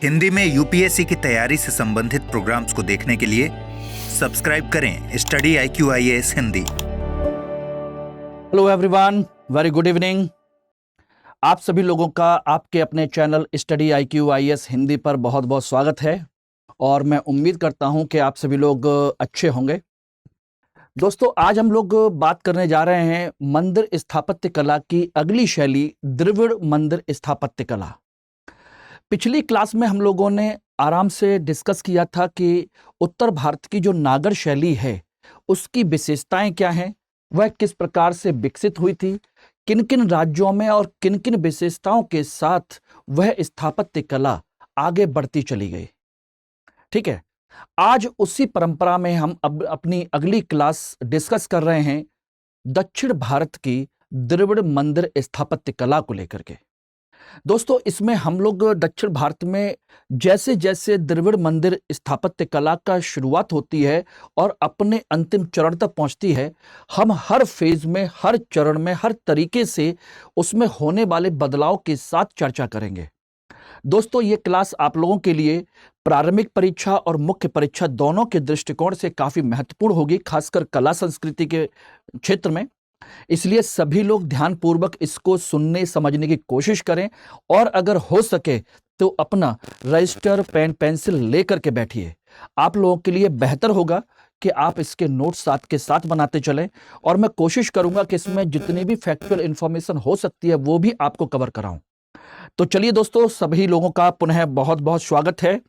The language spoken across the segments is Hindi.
हिंदी में यूपीएससी की तैयारी से संबंधित प्रोग्राम्स को देखने के लिए सब्सक्राइब करें study IQ IAS Hindi. Hello everyone, very good evening. आप सभी लोगों का आपके अपने channel study IQ IAS Hindi पर बहुत बहुत स्वागत है और मैं उम्मीद करता हूं कि आप सभी लोग अच्छे होंगे। दोस्तों, आज हम लोग बात करने जा रहे हैं मंदिर स्थापत्य कला की अगली शैली द्रविड़ मंदिर स्थापत्य कला। पिछली क्लास में हम लोगों ने आराम से डिस्कस किया था कि उत्तर भारत की जो नागर शैली है उसकी विशेषताएं क्या हैं, वह किस प्रकार से विकसित हुई थी, किन किन राज्यों में और किन किन विशेषताओं के साथ वह स्थापत्य कला आगे बढ़ती चली गई। ठीक है, आज उसी परंपरा में हम अब अपनी अगली क्लास डिस्कस कर रहे हैं दक्षिण भारत की द्रविड़ मंदिर स्थापत्य कला को लेकर के। दोस्तों, इसमें हम लोग दक्षिण भारत में जैसे जैसे द्रविड़ मंदिर स्थापत्य कला का शुरुआत होती है और अपने अंतिम चरण तक पहुंचती है, हम हर फेज में, हर चरण में, हर तरीके से उसमें होने वाले बदलाव के साथ चर्चा करेंगे। दोस्तों, ये क्लास आप लोगों के लिए प्रारंभिक परीक्षा और मुख्य परीक्षा दोनों के दृष्टिकोण से काफी महत्वपूर्ण होगी, खासकर कला संस्कृति के क्षेत्र में। इसलिए सभी लोग ध्यानपूर्वक इसको सुनने समझने की कोशिश करें और अगर हो सके तो अपना रजिस्टर पेन पेंसिल लेकर के बैठिए। आप लोगों के लिए बेहतर होगा कि आप इसके नोट्स साथ के साथ बनाते चलें और मैं कोशिश करूंगा कि इसमें जितनी भी फैक्चुअल इंफॉर्मेशन हो सकती है वो भी आपको कवर कराऊं। तो चलिए दोस्तों, सभी लोगों का पुनः बहुत बहुत स्वागत है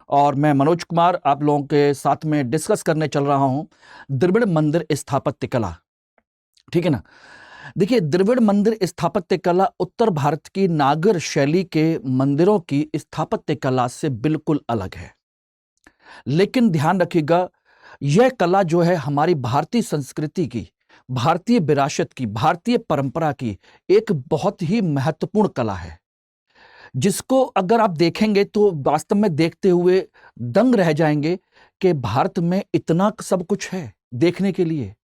और मैं मनोज कुमार आप लोगों के साथ में डिस्कस करने चल रहा हूं द्रविड़ मंदिर स्थापत्य कला। ठीक है ना। देखिए, द्रविड़ मंदिर स्थापत्य कला उत्तर भारत की नागर शैली के मंदिरों की स्थापत्य कला से बिल्कुल अलग है। लेकिन ध्यान रखिएगा, यह कला जो है हमारी भारतीय संस्कृति की, भारतीय विरासत की, भारतीय परंपरा की एक बहुत ही महत्वपूर्ण कला है, जिसको अगर आप देखेंगे तो वास्तव में देखते हुए दंग रह जाएंगे कि भारत में इतना सब कुछ है देखने के लिए,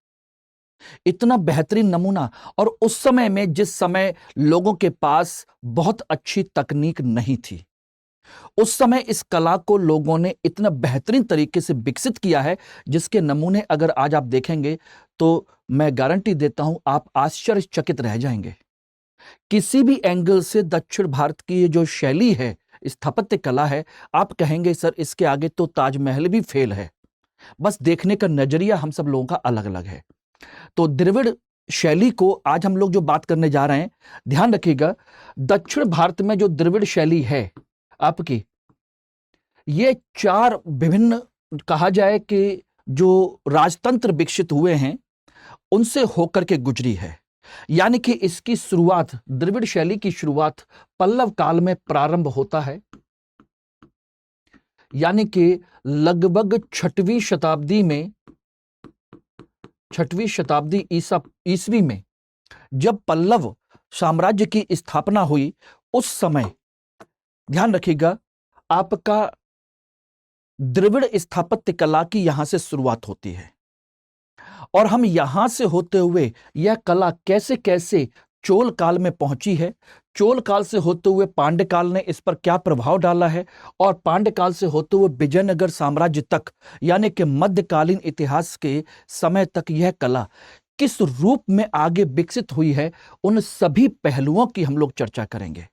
इतना बेहतरीन नमूना। और उस समय में, जिस समय लोगों के पास बहुत अच्छी तकनीक नहीं थी, उस समय इस कला को लोगों ने इतना बेहतरीन तरीके से विकसित किया है, जिसके नमूने अगर आज आप देखेंगे तो मैं गारंटी देता हूं आप आश्चर्यचकित रह जाएंगे। किसी भी एंगल से दक्षिण भारत की ये जो शैली है, स्थापत्य कला है, आप कहेंगे सर इसके आगे तो ताजमहल भी फेल है। बस देखने का नजरिया हम सब लोगों का अलग अलग है। तो द्रविड़ शैली को आज हम लोग जो बात करने जा रहे हैं, ध्यान रखिएगा, दक्षिण भारत में जो द्रविड़ शैली है आपकी, ये चार विभिन्न, कहा जाए कि जो राजतंत्र विकसित हुए हैं उनसे होकर के गुजरी है। यानी कि इसकी शुरुआत, द्रविड़ शैली की शुरुआत पल्लव काल में प्रारंभ होता है, यानी कि लगभग 6वीं शताब्दी ईसवी में जब पल्लव साम्राज्य की स्थापना हुई, उस समय ध्यान रखिएगा आपका द्रविड़ स्थापत्य कला की यहां से शुरुआत होती है। और हम यहां से होते हुए यह कला कैसे कैसे चोल काल में पहुंची है, चोल काल से होते हुए पांड्य काल ने इस पर क्या प्रभाव डाला है, और पांड्य काल से होते हुए विजयनगर साम्राज्य तक, यानी कि मध्यकालीन इतिहास के समय तक यह कला किस रूप में आगे विकसित हुई है, उन सभी पहलुओं की हम लोग चर्चा करेंगे।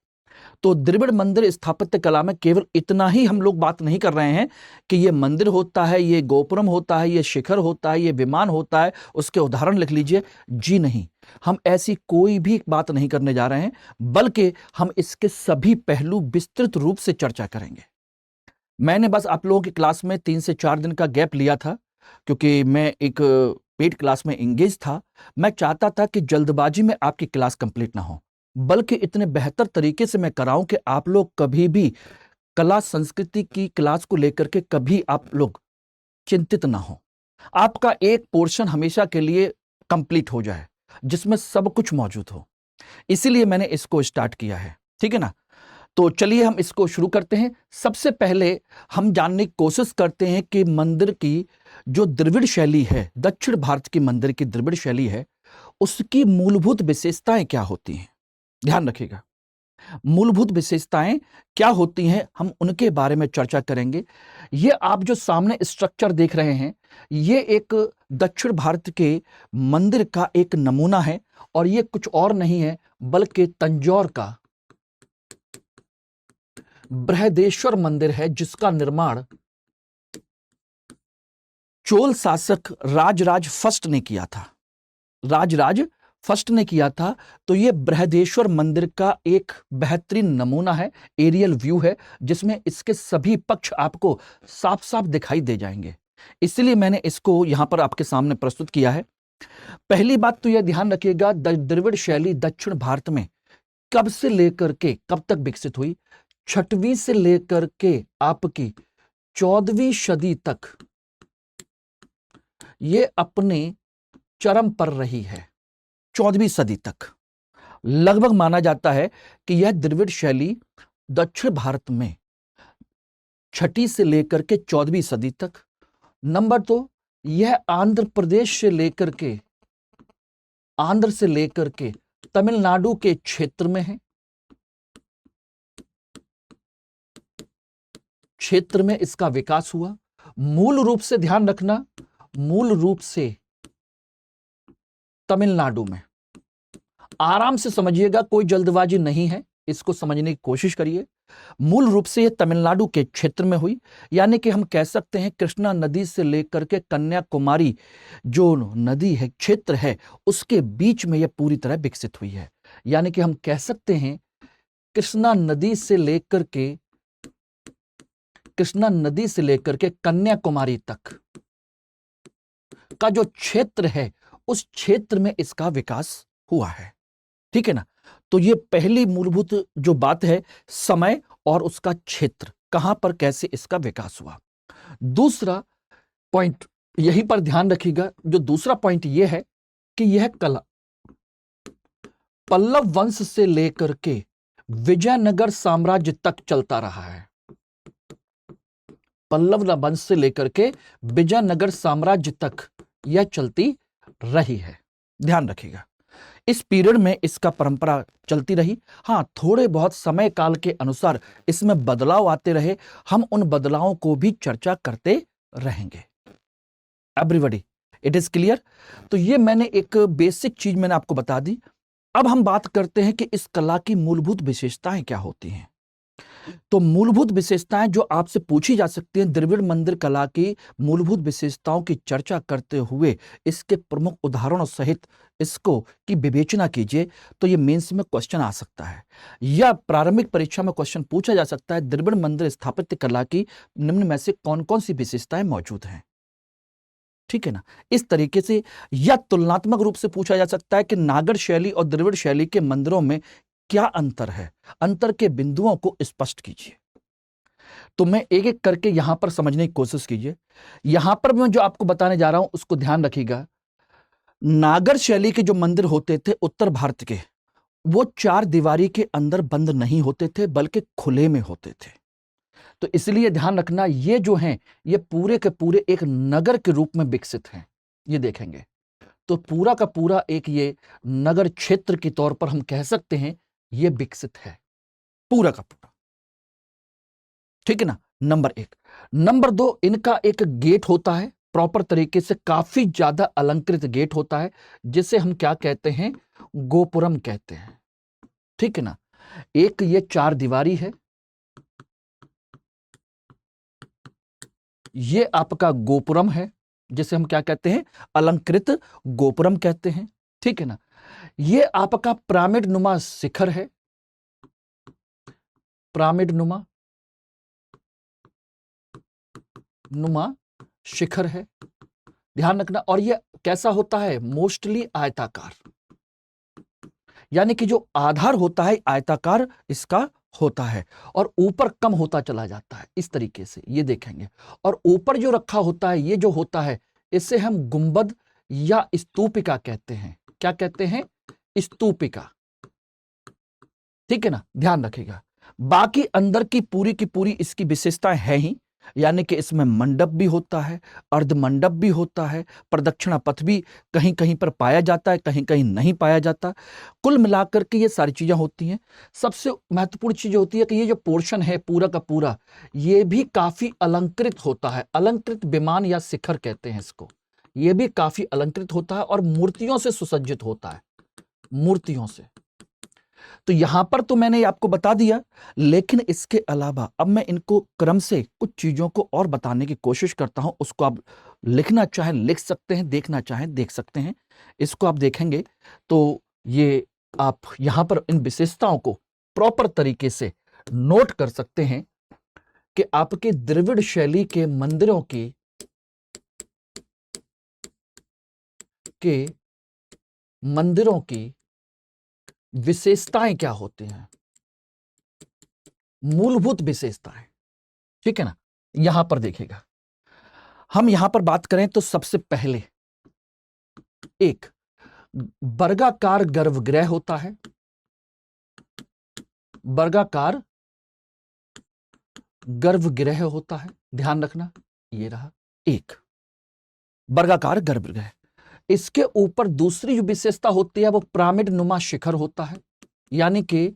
तो द्रविड़ मंदिर स्थापत्य कला में केवल इतना ही हम लोग बात नहीं कर रहे हैं कि ये मंदिर होता है, ये गोपुरम होता है, ये शिखर होता है, ये विमान होता है, उसके उदाहरण लिख लीजिए। जी नहीं, हम ऐसी कोई भी बात नहीं करने जा रहे हैं, बल्कि हम इसके सभी पहलू विस्तृत रूप से चर्चा करेंगे। मैंने बस आप लोगों की क्लास में 3 से 4 दिन का गैप लिया था, क्योंकि मैं एक पेड क्लास में एंगेज था। मैं चाहता था कि जल्दबाजी में आपकी क्लास कंप्लीट ना हो, बल्कि इतने बेहतर तरीके से मैं कराऊं कि आप लोग कभी भी कला संस्कृति की क्लास को लेकर के कभी आप लोग चिंतित ना हो। आपका एक पोर्शन हमेशा के लिए कंप्लीट हो जाए, जिसमें सब कुछ मौजूद हो। इसीलिए मैंने इसको स्टार्ट किया है। ठीक है ना। तो चलिए हम इसको शुरू करते हैं। सबसे पहले हम जानने की कोशिश करते हैं कि मंदिर की जो द्रविड़ शैली है, दक्षिण भारत की मंदिर की द्रविड़ शैली है, उसकी मूलभूत विशेषताएं क्या होती हैं। ध्यान रखिएगा, मूलभूत विशेषताएं क्या होती हैं, हम उनके बारे में चर्चा करेंगे। ये आप जो सामने स्ट्रक्चर देख रहे हैं, ये एक दक्षिण भारत के मंदिर का एक नमूना है और ये कुछ और नहीं है बल्कि तंजौर का बृहदेश्वर मंदिर है, जिसका निर्माण चोल शासक राजराज फर्स्ट ने किया था। राजराज फर्स्ट ने किया था। तो ये बृहदेश्वर मंदिर का एक बेहतरीन नमूना है, एरियल व्यू है, जिसमें इसके सभी पक्ष आपको साफ साफ दिखाई दे जाएंगे। इसलिए मैंने इसको यहां पर आपके सामने प्रस्तुत किया है। पहली बात तो यह ध्यान रखिएगा, द्रविड़ शैली दक्षिण भारत में कब से लेकर के कब तक विकसित हुई? 6वीं से लेकर के आपकी 14वीं सदी तक ये अपने चरम पर रही है। 14वीं सदी तक लगभग माना जाता है कि यह द्रविड़ शैली दक्षिण भारत में 6वीं से लेकर के 14वीं सदी तक। नंबर 2, यह आंध्र से लेकर के तमिलनाडु के क्षेत्र में है। क्षेत्र में इसका विकास हुआ। मूल रूप से ध्यान रखना, मूल रूप से तमिलनाडु में। आराम से समझिएगा, कोई जल्दबाजी नहीं है, इसको समझने की कोशिश करिए। मूल रूप से यह तमिलनाडु के क्षेत्र में हुई, यानी कि हम कह सकते हैं कृष्णा नदी से लेकर के कन्याकुमारी जो नदी है, क्षेत्र है, उसके बीच में यह पूरी तरह विकसित हुई है। यानी कि हम कह सकते हैं कृष्णा नदी से लेकर के कन्याकुमारी तक का जो क्षेत्र है, उस क्षेत्र में इसका विकास हुआ है। ठीक है ना? तो ये पहली मूलभूत जो बात है, समय और उसका क्षेत्र, कहां पर कैसे इसका विकास हुआ। दूसरा पॉइंट यहीं पर ध्यान रखिएगा, जो दूसरा पॉइंट ये है कि यह कला पल्लव वंश से लेकर के विजयनगर साम्राज्य तक चलता रहा है। पल्लव वंश से लेकर के विजयनगर साम्राज्य तक यह चलती रही है। ध्यान रखिएगा, इस पीरियड में इसका परंपरा चलती रही। हां, थोड़े बहुत समय काल के अनुसार इसमें बदलाव आते रहे, हम उन बदलावों को भी चर्चा करते रहेंगे। Everybody, it is clear? तो ये मैंने एक बेसिक चीज मैंने आपको बता दी। अब हम बात करते हैं कि इस कला की मूलभूत विशेषताएं क्या होती हैं। तो मूलभूत विशेषताएं जो आपसे पूछी जा सकती हैं, द्रविड़ मंदिर कला की मूलभूत विशेषताओं की चर्चा करते हुए इसके प्रमुख उदाहरणों सहित इसको की विवेचना कीजिए, तो ये मेंस में क्वेश्चन आ सकता है या प्रारंभिक परीक्षा में क्वेश्चन पूछा जा सकता है, द्रविड़ मंदिर स्थापत्य कला की निम्न में से कौन कौन सी विशेषताएं मौजूद हैं। ठीक है ना? इस तरीके से, या तुलनात्मक रूप से पूछा जा सकता है कि नागर शैली और द्रविड़ शैली के मंदिरों में क्या अंतर है, अंतर के बिंदुओं को स्पष्ट कीजिए। तो मैं एक एक करके यहां पर समझने की कोशिश कीजिए। यहां पर मैं जो आपको बताने जा रहा हूं उसको ध्यान रखिएगा। नागर शैली के जो मंदिर होते थे उत्तर भारत के, वो 4 दीवारी के अंदर बंद नहीं होते थे बल्कि खुले में होते थे। तो इसलिए ध्यान रखना, ये जो हैं ये पूरे के पूरे एक नगर के रूप में विकसित हैं। ये देखेंगे तो पूरा का पूरा एक ये नगर क्षेत्र के तौर पर हम कह सकते हैं ये विकसित है, पूरा का पूरा। ठीक है ना? नंबर 1। नंबर 2, इनका एक गेट होता है, प्रॉपर तरीके से काफी ज्यादा अलंकृत गेट होता है, जिसे हम क्या कहते हैं, गोपुरम कहते हैं। ठीक है ना? एक ये 4 दीवारी है, ये आपका गोपुरम है, जिसे हम क्या कहते हैं, अलंकृत गोपुरम कहते हैं। ठीक है ना? ये आपका पिरामिड नुमा शिखर है, पिरामिड नुमा शिखर है, ध्यान रखना। और ये कैसा होता है, मोस्टली आयताकार, यानी कि जो आधार होता है आयताकार इसका होता है और ऊपर कम होता चला जाता है, इस तरीके से ये देखेंगे। और ऊपर जो रखा होता है, ये जो होता है, इसे हम गुंबद या स्तूपिका कहते हैं। क्या कहते हैं? स्तूपिका। ठीक है ना? ध्यान रखिएगा। बाकी अंदर की पूरी इसकी विशेषताएं है ही, यानी कि इसमें मंडप भी होता है, अर्धमंडप भी होता है, प्रदक्षिणा पथ भी कहीं कहीं पर पाया जाता है, कहीं कहीं नहीं पाया जाता। कुल मिलाकर के ये सारी चीजें होती हैं। सबसे महत्वपूर्ण चीज होती है कि ये जो पोर्शन है पूरा का पूरा, ये भी काफी अलंकृत होता है। अलंकृत विमान या शिखर कहते हैं इसको। ये भी काफी अलंकृत होता है और मूर्तियों से सुसज्जित होता है, मूर्तियों से। तो यहां पर तो मैंने आपको बता दिया, लेकिन इसके अलावा अब मैं इनको क्रम से कुछ चीजों को और बताने की कोशिश करता हूं। उसको आप लिखना चाहें लिख सकते हैं, देखना चाहें देख सकते हैं। इसको आप देखेंगे तो ये आप यहां पर इन विशेषताओं को प्रॉपर तरीके से नोट कर सकते हैं कि आपके द्रविड़ शैली के मंदिरों की विशेषताएं क्या होती हैं, मूलभूत विशेषताएं। ठीक है ना। यहां पर देखिएगा, हम यहां पर बात करें तो सबसे पहले एक वर्गाकार गर्भगृह होता है। वर्गाकार गर्भगृह होता है, ध्यान रखना। ये रहा एक वर्गाकार गर्भगृह। इसके ऊपर दूसरी जो विशेषता होती है वो पिरामिड नुमा शिखर होता है, यानी कि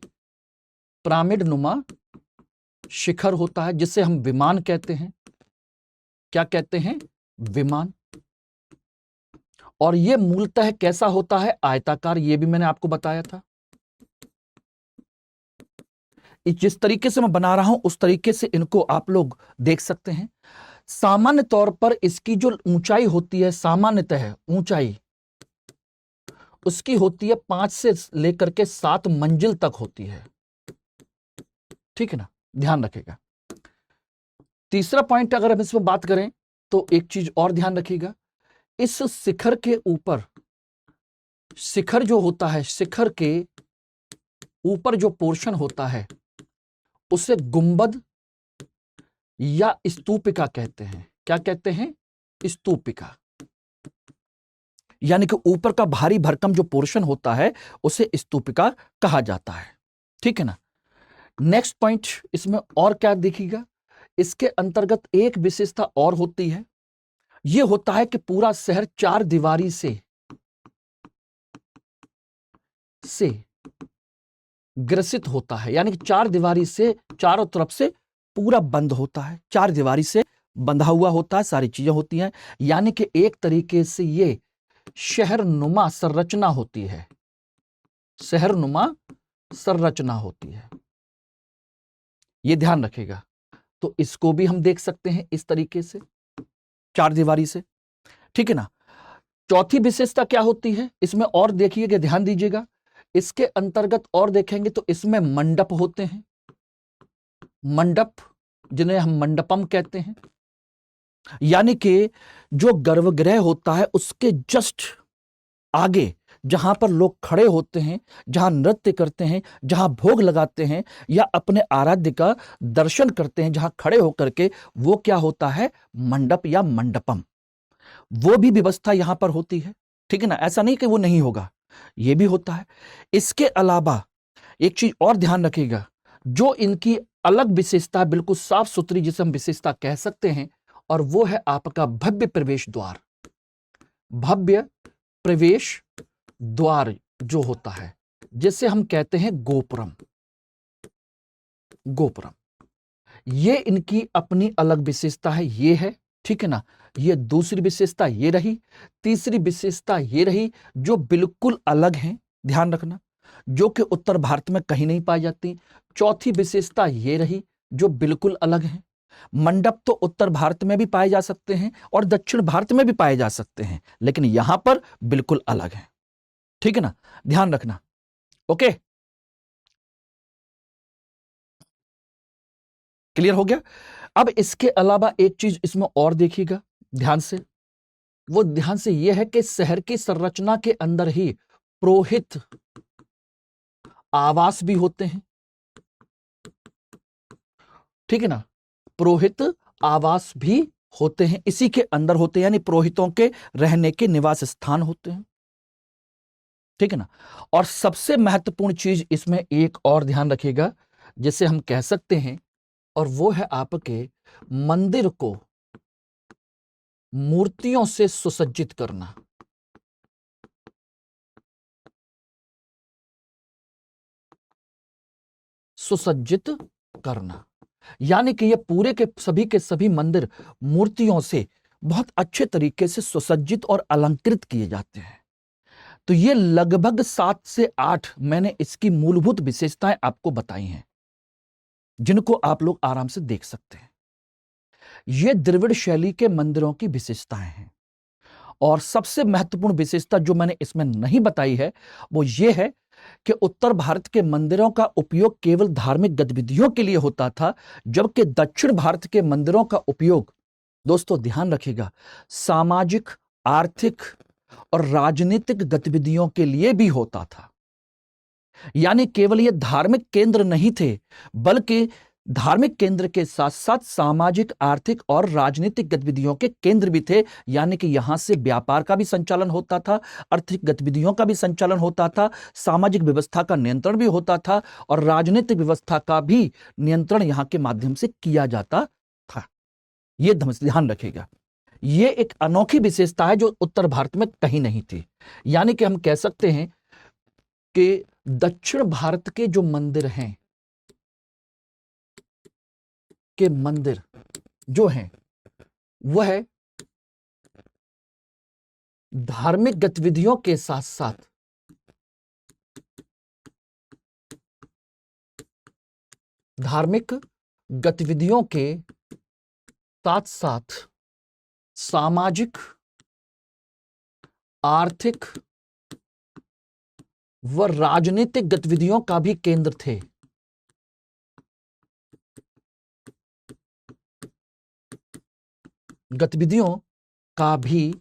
पिरामिड नुमा शिखर होता है, जिसे हम विमान कहते हैं। क्या कहते हैं? विमान। और यह मूलतः कैसा होता है? आयताकार। यह भी मैंने आपको बताया था। जिस तरीके से मैं बना रहा हूं उस तरीके से इनको आप लोग देख सकते हैं। सामान्य तौर पर इसकी जो ऊंचाई होती है, सामान्यतः ऊंचाई उसकी होती है 5 से लेकर के 7 मंजिल तक होती है। ठीक है ना, ध्यान रखिएगा। तीसरा पॉइंट अगर हम इसमें बात करें तो एक चीज और ध्यान रखिएगा, इस शिखर के ऊपर, शिखर जो होता है, शिखर के ऊपर जो पोर्शन होता है उसे गुंबद या स्तूपिका कहते हैं। क्या कहते हैं? स्तूपिका। यानी कि ऊपर का भारी भरकम जो पोर्शन होता है उसे स्तूपिका कहा जाता है। ठीक है ना। नेक्स्ट पॉइंट इसमें और क्या देखिएगा, इसके अंतर्गत एक विशेषता और होती है। यह होता है कि पूरा शहर चार दीवारी से ग्रसित होता है, यानी कि चार दीवारी से चारों तरफ से पूरा बंद होता है, चार दीवारी से बंधा हुआ होता है, सारी चीजें होती हैं। यानी कि एक तरीके से ये शहर नुमा संरचना होती है, शहर नुमा संरचना होती है। ये ध्यान रखिएगा। तो इसको भी हम देख सकते हैं इस तरीके से, चार दीवारी से। ठीक है ना। चौथी विशेषता क्या होती है इसमें, और देखिएगा, ध्यान दीजिएगा। इसके अंतर्गत और देखेंगे तो इसमें मंडप होते हैं, मंडप जिन्हें हम मंडपम कहते हैं। यानी कि जो गर्भगृह होता है उसके जस्ट आगे जहां पर लोग खड़े होते हैं, जहां नृत्य करते हैं, जहां भोग लगाते हैं या अपने आराध्य का दर्शन करते हैं, जहां खड़े होकर के, वो क्या होता है? मंडप या मंडपम। वो भी व्यवस्था यहां पर होती है। ठीक है ना। ऐसा नहीं कि वो नहीं होगा, ये भी होता है। इसके अलावा एक चीज और ध्यान रखिएगा, जो इनकी अलग विशेषता, बिल्कुल साफ सुथरी जिसे हम विशेषता कह सकते हैं, और वो है आपका भव्य प्रवेश द्वार। भव्य प्रवेश द्वार जो होता है जिसे हम कहते हैं गोपुरम। गोपुरम, ये इनकी अपनी अलग विशेषता है, ये है। ठीक है ना। ये दूसरी विशेषता ये रही। तीसरी विशेषता ये रही जो बिल्कुल अलग है, ध्यान रखना, जो कि उत्तर भारत में कहीं नहीं पाई जाती। चौथी विशेषता ये रही जो बिल्कुल अलग है। मंडप तो उत्तर भारत में भी पाए जा सकते हैं और दक्षिण भारत में भी पाए जा सकते हैं, लेकिन यहां पर बिल्कुल अलग है। ठीक है ना, ध्यान रखना। ओके, क्लियर हो गया। अब इसके अलावा एक चीज इसमें और देखिएगा ध्यान से, वो ध्यान से यह है कि शहर की संरचना के अंदर ही पुरोहित आवास भी होते हैं। ठीक है ना। पुरोहित आवास भी होते हैं, इसी के अंदर होते हैं, यानी पुरोहितों के रहने के निवास स्थान होते हैं। ठीक है ना। और सबसे महत्वपूर्ण चीज इसमें एक और ध्यान रखिएगा, जिसे हम कह सकते हैं और वो है आपके मंदिर को मूर्तियों से सुसज्जित करना। सुसज्जित करना यानी कि ये पूरे के सभी मंदिर मूर्तियों से बहुत अच्छे तरीके से सुसज्जित और अलंकृत किए जाते हैं। तो ये लगभग 7 से 8 मैंने इसकी मूलभूत विशेषताएं आपको बताई हैं, जिनको आप लोग आराम से देख सकते हैं। ये द्रविड़ शैली के मंदिरों की विशेषताएं हैं। और सबसे महत्वपूर्ण विशेषता जो मैंने इसमें नहीं बताई है वो ये है कि उत्तर भारत के मंदिरों का उपयोग केवल धार्मिक गतिविधियों के लिए होता था, जबकि दक्षिण भारत के मंदिरों का उपयोग, दोस्तों ध्यान रखिएगा, सामाजिक, आर्थिक और राजनीतिक गतिविधियों के लिए भी होता था। यानी केवल ये धार्मिक केंद्र नहीं थे, बल्कि धार्मिक केंद्र के साथ साथ सामाजिक, आर्थिक और राजनीतिक गतिविधियों के केंद्र भी थे। यानी कि यहां से व्यापार का भी संचालन होता था, आर्थिक गतिविधियों का भी संचालन होता था, सामाजिक व्यवस्था का नियंत्रण भी होता था और राजनीतिक व्यवस्था का भी नियंत्रण यहां के माध्यम से किया जाता था। यह ध्यान रखिएगा, यह एक अनोखी विशेषता है जो उत्तर भारत में कहीं नहीं थी। यानी कि हम कह सकते हैं कि दक्षिण भारत के जो मंदिर हैं, के मंदिर जो हैं वह धार्मिक गतिविधियों के साथ साथ सामाजिक, आर्थिक व राजनीतिक गतिविधियों का भी केंद्र थे। गतिविधियों का भी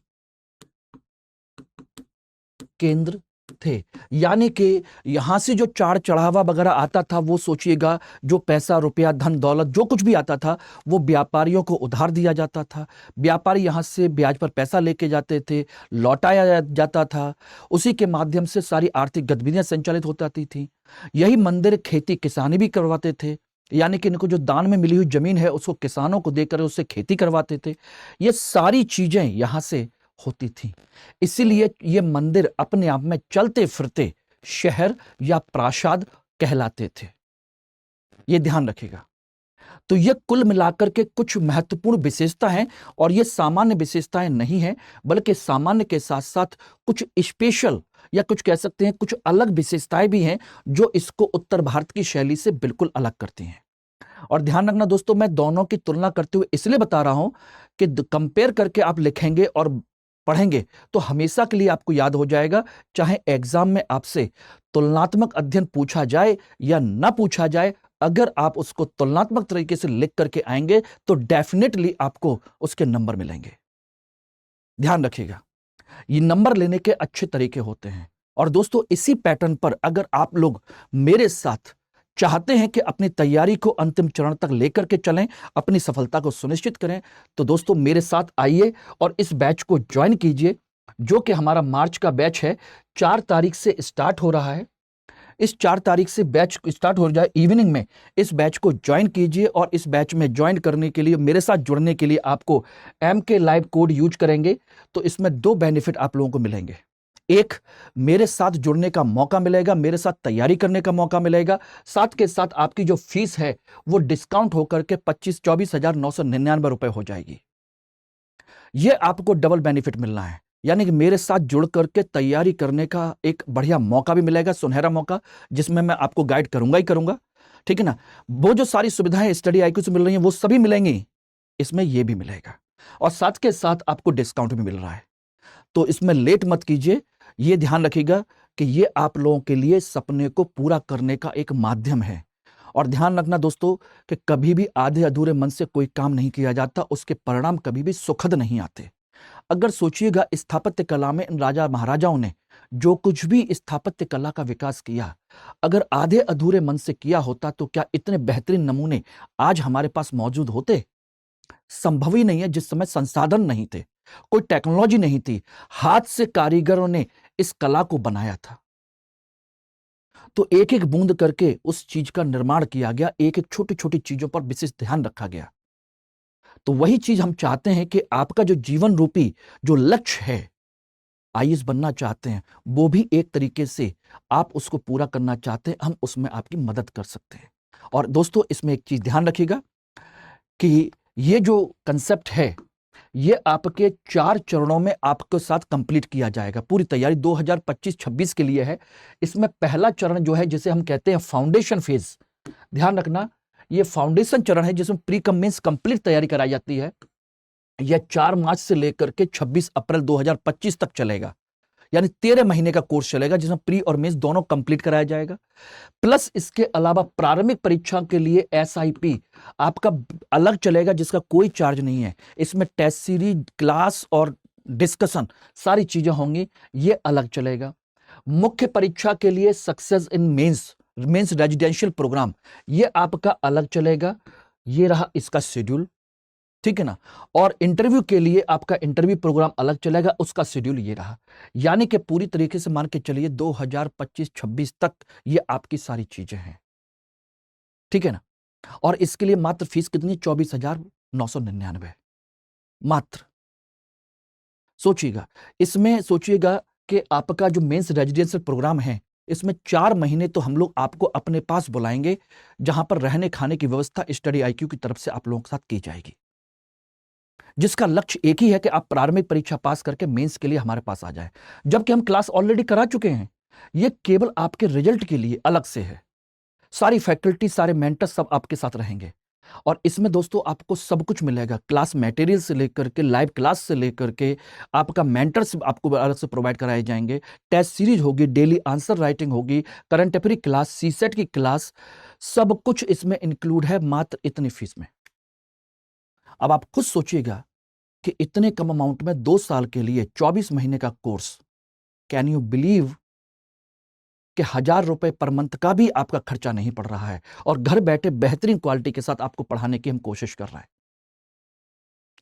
केंद्र थे। यानी कि यहां से जो चार चढ़ावा वगैरह आता था, वो सोचिएगा, जो पैसा, रुपया, धन दौलत जो कुछ भी आता था वो व्यापारियों को उधार दिया जाता था। व्यापारी यहां से ब्याज पर पैसा लेके जाते थे, लौटाया जाता था। उसी के माध्यम से सारी आर्थिक गतिविधियां संचालित हो जाती थी। यही मंदिर खेती किसानी भी करवाते थे। यानी कि इनको जो दान में मिली हुई जमीन है उसको किसानों को देकर उससे खेती करवाते थे। ये सारी चीजें यहां से होती थी। इसीलिए ये मंदिर अपने आप में चलते फिरते शहर या प्रासाद कहलाते थे। ये ध्यान रखिएगा। तो ये कुल मिलाकर के कुछ महत्वपूर्ण विशेषता हैं, और ये सामान्य विशेषताएं नहीं हैं, बल्कि सामान्य के साथ साथ कुछ स्पेशल या कुछ कह सकते हैं कुछ अलग विशेषताएं भी हैं जो इसको उत्तर भारत की शैली से बिल्कुल अलग करती हैं। और ध्यान रखना दोस्तों, मैं दोनों की तुलना करते हुए इसलिए बता रहा हूं कि कंपेयर करके आप लिखेंगे और पढ़ेंगे तो हमेशा के लिए आपको याद हो जाएगा। चाहे एग्जाम में आपसे तुलनात्मक अध्ययन पूछा जाए या ना पूछा जाए, अगर आप उसको तुलनात्मक तरीके से लिख करके आएंगे तो डेफिनेटली आपको उसके नंबर मिलेंगे। ध्यान रखिएगा, ये नंबर लेने के अच्छे तरीके होते हैं। और दोस्तों, इसी पैटर्न पर अगर आप लोग मेरे साथ चाहते हैं कि अपनी तैयारी को अंतिम चरण तक लेकर के चलें, अपनी सफलता को सुनिश्चित करें, तो दोस्तों मेरे साथ आइए और इस बैच को ज्वाइन कीजिए, जो कि हमारा मार्च का बैच है। 4 तारीख से स्टार्ट हो रहा है। इस 4 तारीख से बैच स्टार्ट हो जाए इवनिंग में, इस बैच को ज्वाइन कीजिए। और इस बैच में ज्वाइन करने के लिए, मेरे साथ जुड़ने के लिए आपको MK लाइव कोड यूज करेंगे तो इसमें 2 बेनिफिट आप लोगों को मिलेंगे। एक, मेरे साथ जुड़ने का मौका मिलेगा, मेरे साथ तैयारी करने का मौका मिलेगा। साथ के साथ आपकी जो फीस है वो डिस्काउंट होकर के 24,999 रुपए हो जाएगी। यह आपको डबल बेनिफिट मिलना है। यानी कि मेरे साथ जुड़ करके तैयारी करने का एक बढ़िया मौका भी मिलेगा, सुनहरा मौका, जिसमें मैं आपको गाइड करूंगा ही करूंगा। ठीक है ना। वो जो सारी सुविधाएं स्टडी IQ से मिल रही हैं वो सभी मिलेंगी, इसमें यह भी मिलेगा। और साथ के साथ आपको डिस्काउंट भी मिल रहा है। तो इसमें लेट मत कीजिए। यह ध्यान रखिएगा कि यह आप लोगों के लिए सपने को पूरा करने का एक माध्यम है। और ध्यान रखना दोस्तों कि कभी भी आधे अधूरे मन से कोई काम नहीं किया जाता, उसके परिणाम कभी भी सुखद नहीं आते। अगर सोचिएगा, स्थापत्य कला में इन राजा महाराजाओं ने जो कुछ भी स्थापत्य कला का विकास किया, अगर आधे अधूरे मन से किया होता तो क्या इतने बेहतरीन नमूने आज हमारे पास मौजूद होते? संभव ही नहीं है। जिस समय संसाधन नहीं थे, कोई टेक्नोलॉजी नहीं थी, हाथ से कारीगरों ने इस कला को बनाया था। तो एक एक बूंद करके उस चीज का निर्माण किया गया, एक एक छोटी छोटी चीजों पर विशेष ध्यान रखा गया। तो वही चीज हम चाहते हैं कि आपका जो जीवन रूपी जो लक्ष्य है, आईएएस बनना चाहते हैं, वो भी एक तरीके से आप उसको पूरा करना चाहते हैं, हम उसमें आपकी मदद कर सकते हैं। और दोस्तों, इसमें एक चीज ध्यान रखिएगा कि ये जो कंसेप्ट है, ये आपके 4 चरणों में आपके साथ कंप्लीट किया जाएगा। पूरी तैयारी 2025-26 के लिए है। इसमें पहला चरण जो है, जिसे हम कहते हैं फाउंडेशन फेज, ध्यान रखना, ये फाउंडेशन चरण है जिसमें प्री कम मेंस कंप्लीट तैयारी कराई जाती है। यह 4 मार्च से लेकर के 26 अप्रैल 2025 तक चलेगा, यानी 13 महीने का कोर्स चलेगा, जिसमें प्री और मेंस दोनों कंप्लीट कराया जाएगा। प्लस इसके अलावा प्रारंभिक परीक्षा के लिए एसआईपी आपका अलग चलेगा, जिसका कोई चार्ज नहीं है। इसमें टेस्ट सीरीज, क्लास और डिस्कशन सारी चीजें होंगी, ये अलग चलेगा। मुख्य परीक्षा के लिए success in mains residential programme, ये आपका अलग चलेगा। ये रहा इसका शेड्यूल, ठीक है ना। और इंटरव्यू के लिए आपका इंटरव्यू प्रोग्राम अलग चलेगा, उसका शेड्यूल ये रहा। यानी कि पूरी तरीके से मान के चलिए 2025-26 तक ये आपकी सारी चीजें हैं, ठीक है ना। और इसके लिए मात्र फीस कितनी? 24,999 मात्र। सोचिएगा, इसमें सोचिएगा कि आपका जो मेंस रेजिडेंशियल प्रोग्राम है, इसमें 4 महीने तो हम लोग आपको अपने पास बुलाएंगे, जहां पर रहने खाने की व्यवस्था स्टडी आईक्यू की तरफ से आप लोगों के साथ की जाएगी, जिसका लक्ष्य एक ही है कि आप प्रारंभिक परीक्षा पास करके मेंस के लिए हमारे पास आ जाए। जबकि हम क्लास ऑलरेडी करा चुके हैं, ये केवल आपके रिजल्ट के लिए अलग से है। सारी फैकल्टी, सारे मेंटर सब आपके साथ रहेंगे। और इसमें दोस्तों आपको सब कुछ मिलेगा, क्लास मटेरियल से लेकर के, लाइव क्लास से लेकर के, आपका मेंटरशिप आपको अलग से प्रोवाइड कराए जाएंगे, टेस्ट सीरीज होगी, डेली आंसर राइटिंग होगी, करंट अफेयर क्लास, सीसेट की क्लास, सब कुछ इसमें इंक्लूड है मात्र इतनी फीस में। अब आप खुद सोचिएगा कि इतने कम अमाउंट में 2 साल के लिए 24 महीने का कोर्स, कैन यू बिलीव कि 1,000 रुपए पर मंथ का भी आपका खर्चा नहीं पड़ रहा है, और घर बैठे बेहतरीन क्वालिटी के साथ आपको पढ़ाने की हम कोशिश कर रहे हैं।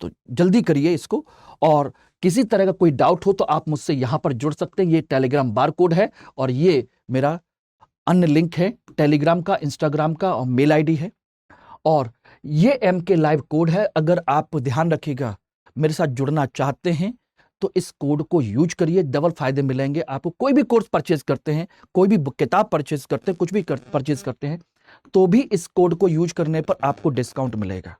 तो जल्दी करिए इसको। और किसी तरह का कोई डाउट हो तो आप मुझसे यहां पर जुड़ सकते हैं। ये टेलीग्राम बार कोड है, और ये मेरा अन्य लिंक है टेलीग्राम का, इंस्टाग्राम का और मेल आईडी है। और ये MK लाइव कोड है। अगर आप ध्यान रखिएगा, मेरे साथ जुड़ना चाहते हैं तो इस कोड को यूज करिए, डबल फायदे मिलेंगे आपको। कोई भी कोर्स परचेज करते हैं, कोई भी किताब परचेज करते हैं, कुछ भी परचेज करते हैं, तो भी इस कोड को यूज करने पर आपको डिस्काउंट मिलेगा।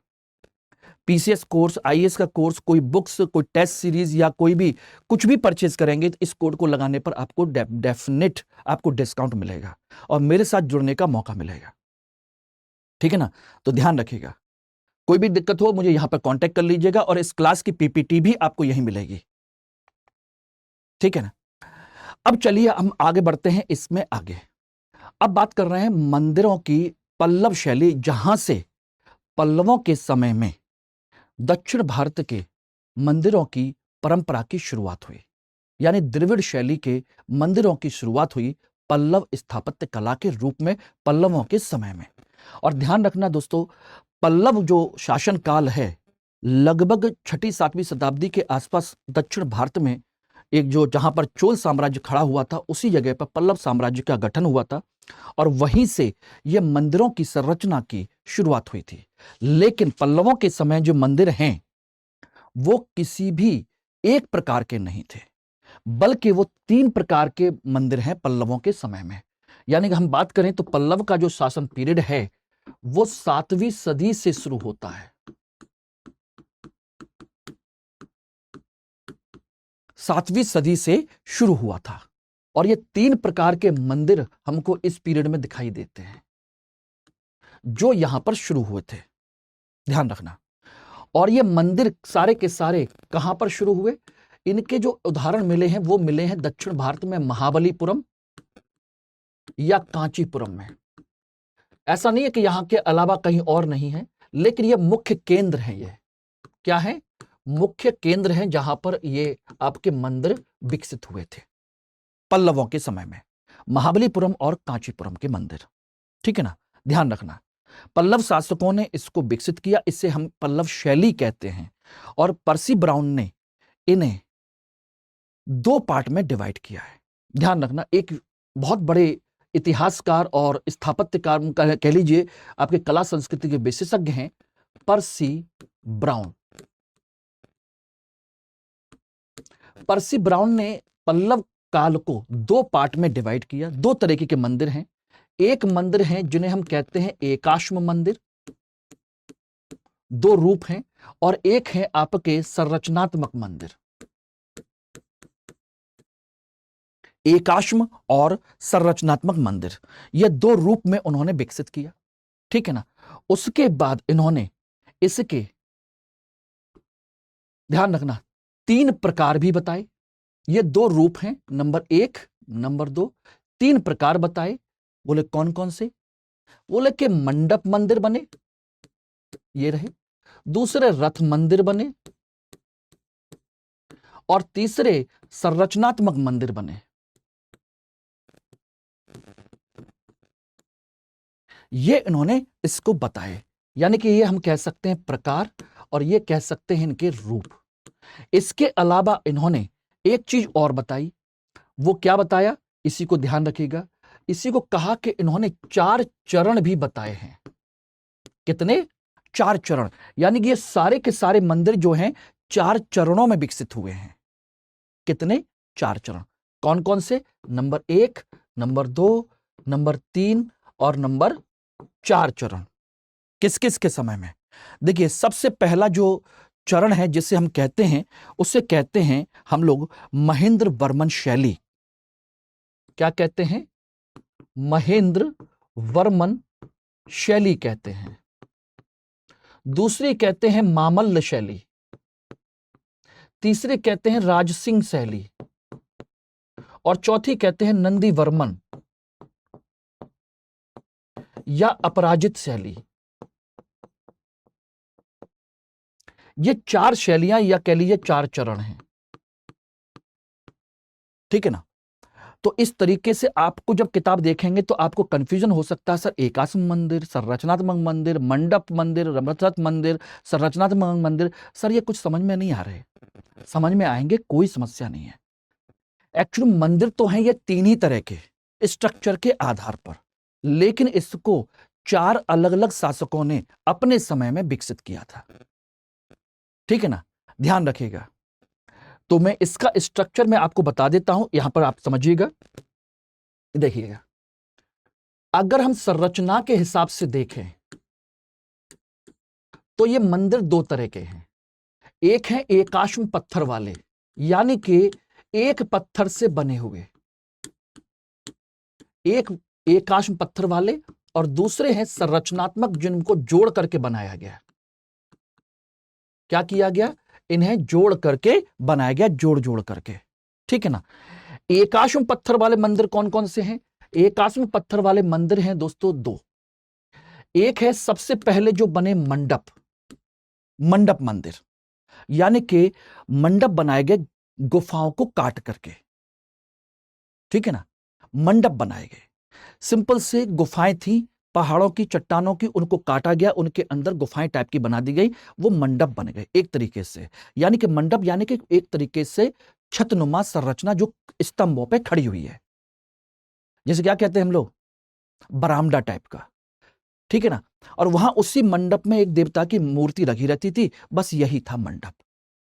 पीसीएस कोर्स, आईएएस का कोर्स, कोई बुक्स, कोई टेस्ट सीरीज या कोई भी कुछ भी परचेज करेंगे तो इस कोड को लगाने पर आपको डेफिनेट आपको डिस्काउंट मिलेगा और मेरे साथ जुड़ने का मौका मिलेगा, ठीक है ना। तो ध्यान रखिएगा, कोई भी दिक्कत हो मुझे यहां पर कांटेक्ट कर लीजिएगा, और इस क्लास की पीपीटी भी आपको यहीं मिलेगी, ठीक है ना। अब चलिए हम आगे बढ़ते हैं इसमें आगे। अब बात कर रहे हैं मंदिरों की पल्लव शैली, जहां से पल्लवों के समय में दक्षिण भारत के मंदिरों की परंपरा की शुरुआत हुई, यानी द्रविड़ शैली के मंदिरों की शुरुआत हुई पल्लव स्थापत्य कला के रूप में पल्लवों के समय में। और ध्यान रखना दोस्तों, पल्लव जो शासन काल है, लगभग 6वीं-7वीं शताब्दी के आसपास दक्षिण भारत में एक जो जहां पर चोल साम्राज्य खड़ा हुआ था, उसी जगह पर पल्लव साम्राज्य का गठन हुआ था, और वहीं से यह मंदिरों की संरचना की शुरुआत हुई थी। लेकिन पल्लवों के समय जो मंदिर हैं वो किसी भी एक प्रकार के नहीं थे, बल्कि वो 3 प्रकार के मंदिर हैं पल्लवों के समय में। यानी कि हम बात करें तो पल्लव का जो शासन पीरियड है वो 7वीं सदी से शुरू होता है। 7वीं सदी से शुरू हुआ था, और ये 3 प्रकार के मंदिर हमको इस पीरियड में दिखाई देते हैं जो यहां पर शुरू हुए थे, ध्यान रखना। और ये मंदिर सारे के सारे कहां पर शुरू हुए, इनके जो उदाहरण मिले हैं वो मिले हैं दक्षिण भारत में महाबलीपुरम या कांचीपुरम में। ऐसा नहीं है कि यहां के अलावा कहीं और नहीं है, लेकिन ये मुख्य केंद्र हैं। ये क्या है? मुख्य केंद्र हैं जहां पर ये आपके मंदिर विकसित हुए थे पल्लवों के समय में, महाबलीपुरम और कांचीपुरम के मंदिर, ठीक है ना। ध्यान रखना, पल्लव शासकों ने इसको विकसित किया, इसे हम पल्लव शैली कहते हैं। और पर्सी ब्राउन ने इन्हें 2 पार्ट में डिवाइड किया है। ध्यान रखना, एक बहुत बड़े इतिहासकार और स्थापत्यकार कह लीजिए, आपके कला संस्कृति के विशेषज्ञ हैं पर्सी ब्राउन। पर्सी ब्राउन ने पल्लव काल को 2 पार्ट में डिवाइड किया। 2 तरीके के मंदिर हैं। एक मंदिर हैं जिन्हें हम कहते हैं एकाश्म मंदिर, 2 रूप हैं, और एक है आपके संरचनात्मक मंदिर। एकाश्म और संरचनात्मक मंदिर, ये 2 रूप में उन्होंने विकसित किया, ठीक है ना। उसके बाद इन्होंने इसके, ध्यान रखना, 3 प्रकार भी बताए। ये 2 रूप हैं, नंबर 1, नंबर 2, 3 प्रकार बताए। बोले कौन कौन से? बोले कि मंडप मंदिर बने, ये रहे, दूसरे रथ मंदिर बने, और तीसरे संरचनात्मक मंदिर बने। ये इन्होंने इसको बताए, यानी कि ये हम कह सकते हैं प्रकार, और ये कह सकते हैं इनके रूप। इसके अलावा इन्होंने एक चीज और बताई। वो क्या बताया? इसी को ध्यान रखिएगा। इसी को कहा कि इन्होंने 4 चरण भी बताए हैं। कितने? 4 चरण। यानी कि ये सारे के सारे मंदिर जो हैं 4 चरणों में विकसित हुए हैं। कितने? 4 चरण। कौन कौन से? नंबर 1, नंबर 2, नंबर 3 और नंबर 4 चरण। किस किस के समय में? देखिए, सबसे पहला जो चरण है जिसे हम कहते हैं, उसे कहते हैं हम लोग महेंद्र वर्मन शैली। क्या कहते हैं? महेंद्र वर्मन शैली कहते हैं। दूसरी कहते हैं मामल्ल शैली। तीसरे कहते हैं राजसिंह शैली, और चौथी कहते हैं नंदी वर्मन या अपराजित शैली। ये 4 शैलियां या कह लीजिए 4 चरण हैं, ठीक है ना। तो इस तरीके से आपको जब किताब देखेंगे तो आपको कंफ्यूजन हो सकता है, सर एकाश्म मंदिर, संरचनात्मक मंदिर, मंडप मंदिर, रथ मंदिर, संरचनात्मक मंदिर, सर ये कुछ समझ में नहीं आ रहे। समझ में आएंगे, कोई समस्या नहीं है। एक्चुअली मंदिर तो हैं ये 3 ही तरह के स्ट्रक्चर के आधार पर, लेकिन इसको 4 अलग अलग शासकों ने अपने समय में विकसित किया था, ठीक है ना। ध्यान रखिएगा। तो मैं इसका स्ट्रक्चर मैं आपको बता देता हूं, यहां पर आप समझिएगा। देखिएगा, अगर हम संरचना के हिसाब से देखें तो ये मंदिर 2 तरह के हैं। एक है एकाश्म पत्थर वाले, यानी कि एक पत्थर से बने हुए, एक एकाश्म पत्थर वाले, और दूसरे हैं संरचनात्मक, जिनको जोड़ करके बनाया गया। क्या किया गया? इन्हें जोड़ करके बनाया गया, जोड़ जोड़ करके, ठीक है ना। एकाश्म पत्थर वाले मंदिर कौन कौन से हैं? एकाश्म पत्थर वाले मंदिर हैं दोस्तों 2। एक है सबसे पहले जो बने मंडप, मंडप मंदिर, यानी कि मंडप बनाए गए गुफाओं को काट करके, ठीक है ना। मंडप बनाए गए, सिंपल से गुफाएं थी, पहाड़ों की, चट्टानों की, उनको काटा गया, उनके अंदर गुफाएं टाइप की बना दी गई, वो मंडप बन गए एक तरीके से। यानी कि मंडप यानी कि एक तरीके से छतनुमा संरचना जो स्तंभों पे खड़ी हुई है, जैसे क्या कहते हैं हम लोग, बरामदा टाइप का, ठीक है ना। और वहां उसी मंडप में एक देवता की मूर्ति रखी रहती थी, बस यही था मंडप।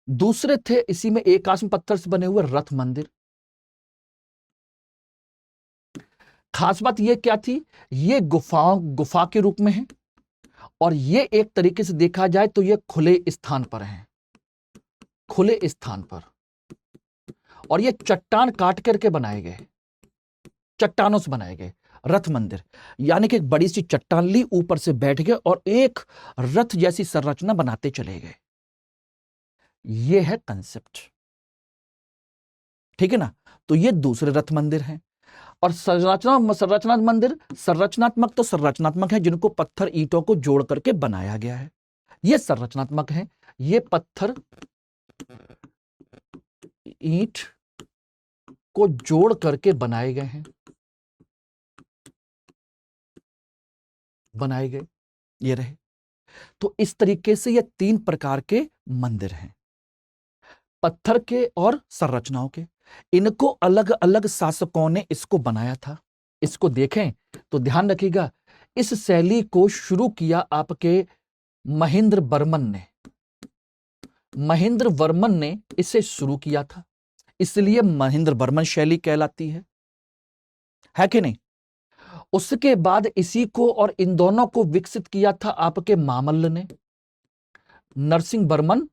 दूसरे थे इसी में एकाश्म पत्थर से बने हुए रथ मंदिर। खास बात यह क्या थी? ये गुफा के रूप में है, और ये एक तरीके से देखा जाए तो ये खुले स्थान पर है, खुले स्थान पर, और ये चट्टान काट करके बनाए गए, चट्टानों से बनाए गए रथ मंदिर। यानी कि एक बड़ी सी चट्टान ली, ऊपर से बैठ गए और एक रथ जैसी संरचना बनाते चले गए। ये है कंसेप्ट, ठीक है ना। तो ये दूसरे रथ मंदिर हैं। और संरचनात्मक मंदिर, संरचनात्मक तो संरचनात्मक है जिनको पत्थर ईंटों को जोड़ करके बनाया गया है, ये संरचनात्मक है। ये पत्थर ईंट को जोड़ करके बनाए गए हैं, बनाए गए, ये रहे। तो इस तरीके से ये 3 प्रकार के मंदिर हैं, पत्थर के और संरचनाओं के। इनको अलग अलग शासकों ने इसको बनाया था, इसको देखें तो ध्यान रखिएगा, इस शैली को शुरू किया आपके महेंद्र वर्मन ने। महेंद्र वर्मन ने इसे शुरू किया था, इसलिए महेंद्र वर्मन शैली कहलाती है कि नहीं। उसके बाद इसी को और इन दोनों को विकसित किया था आपके मामल्ल ने, नरसिंह वर्मन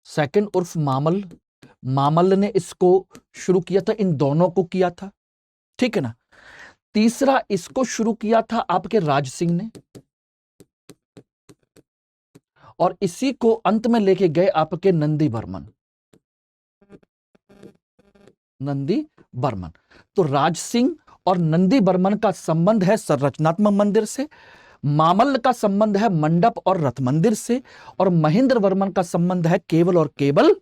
सेकंड उर्फ मामल्ल ने इसको शुरू किया था, इन दोनों को किया था, ठीक है ना। तीसरा इसको शुरू किया था आपके राज सिंह ने, और इसी को अंत में लेके गए आपके नंदी बर्मन। तो राज सिंह और नंदी बर्मन का संबंध है संरचनात्मक मंदिर से, मामल्ल का संबंध है मंडप और रथ मंदिर से, और महेंद्र वर्मन का संबंध है केवल और केवल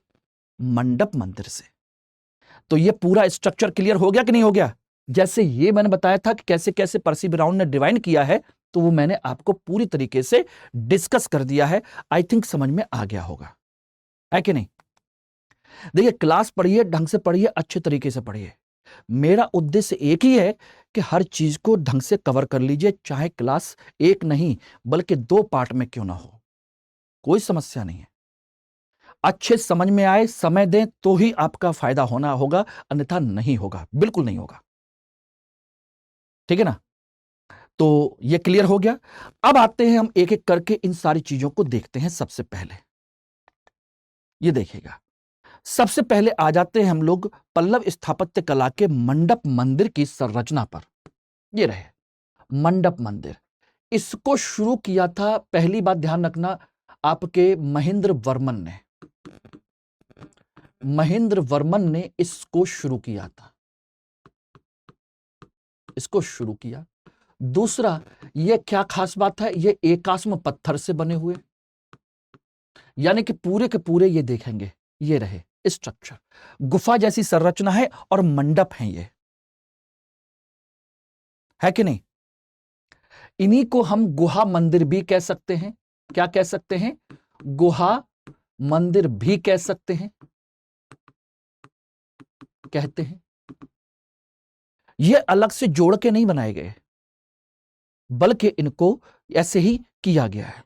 मंडप मंदिर से। तो ये पूरा स्ट्रक्चर क्लियर हो गया कि नहीं हो गया। जैसे ये मैंने बताया था कि कैसे कैसे पर्सी ब्राउन ने डिवाइन किया है, तो वो मैंने आपको पूरी तरीके से डिस्कस कर दिया है। आई थिंक समझ में आ गया होगा, है कि नहीं। देखिए, क्लास पढ़िए, ढंग से पढ़िए, अच्छे तरीके से पढ़िए। मेरा उद्देश्य एक ही है कि हर चीज को ढंग से कवर कर लीजिए, चाहे क्लास एक नहीं बल्कि 2 पार्ट में क्यों ना हो, कोई समस्या नहीं है। अच्छे समझ में आए, समय दें तो ही आपका फायदा होना होगा, अन्यथा नहीं होगा, बिल्कुल नहीं होगा, ठीक है ना। तो ये क्लियर हो गया। अब आते हैं हम एक एक करके इन सारी चीजों को देखते हैं। सबसे पहले ये देखिएगा, सबसे पहले आ जाते हैं हम लोग पल्लव स्थापत्य कला के मंडप मंदिर की संरचना पर। ये रहे मंडप मंदिर, इसको शुरू किया था, पहली बात ध्यान रखना, आपके महेंद्र वर्मन ने इसको शुरू किया था, इसको शुरू किया। दूसरा, ये क्या खास बात है, ये एकास्म पत्थर से बने हुए, यानी कि पूरे के पूरे ये देखेंगे, ये रहे स्ट्रक्चर, गुफा जैसी संरचना है और मंडप है, ये है कि नहीं। इन्हीं को हम गुहा मंदिर भी कह सकते हैं। क्या कह सकते हैं, गुहा मंदिर भी कह सकते हैं, कहते हैं। ये अलग से जोड़ के नहीं बनाए गए, बल्कि इनको ऐसे ही किया गया है,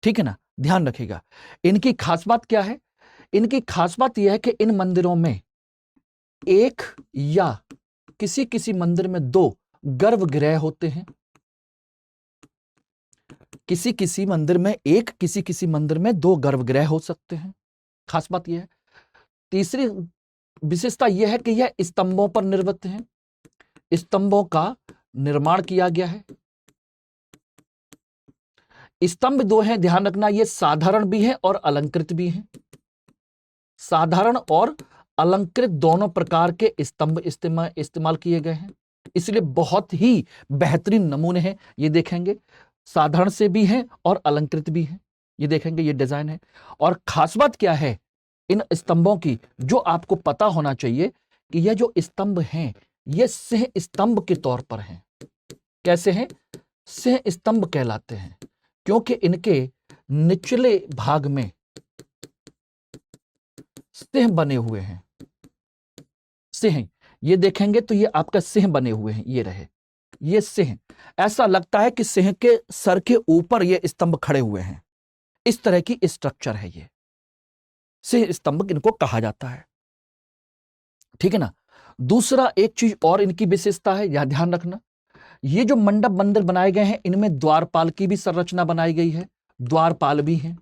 ठीक है ना। ध्यान रखिएगा, इनकी खास बात क्या है, इनकी खास बात यह है कि इन मंदिरों में एक या किसी किसी मंदिर में 2 गर्भगृह होते हैं, किसी किसी मंदिर में एक, किसी किसी मंदिर में 2 गर्भगृह हो सकते हैं। खास बात यह है। तीसरी विशेषता यह है कि यह स्तंभों पर निर्मित है, स्तंभों का निर्माण किया गया है। स्तंभ 2 हैं, ध्यान रखना, ये साधारण भी हैं और अलंकृत भी हैं। साधारण और अलंकृत दोनों प्रकार के स्तंभ इस्तेमाल किए गए हैं, इसलिए बहुत ही बेहतरीन नमूने हैं। ये देखेंगे, साधारण से भी हैं और अलंकृत भी हैं, ये देखेंगे, ये डिजाइन है। और खास बात क्या है इन स्तंभों की, जो आपको पता होना चाहिए कि यह जो स्तंभ हैं, ये सिंह स्तंभ के तौर पर हैं। कैसे हैं, सिंह स्तंभ कहलाते हैं, क्योंकि इनके निचले भाग में सिंह बने हुए हैं। सिंह, ये देखेंगे तो ये आपका सिंह बने हुए हैं, ये रहे, ये सिंह। ऐसा लगता है कि सिंह के सर के ऊपर ये स्तंभ खड़े हुए हैं, इस तरह की स्ट्रक्चर है, ये सिंह स्तंभ इनको कहा जाता है, ठीक है ना। दूसरा एक चीज और इनकी विशेषता है, यह ध्यान रखना, ये जो मंडप मंदिर बनाए गए हैं, इनमें द्वारपाल की भी संरचना बनाई गई है, द्वारपाल भी हैं,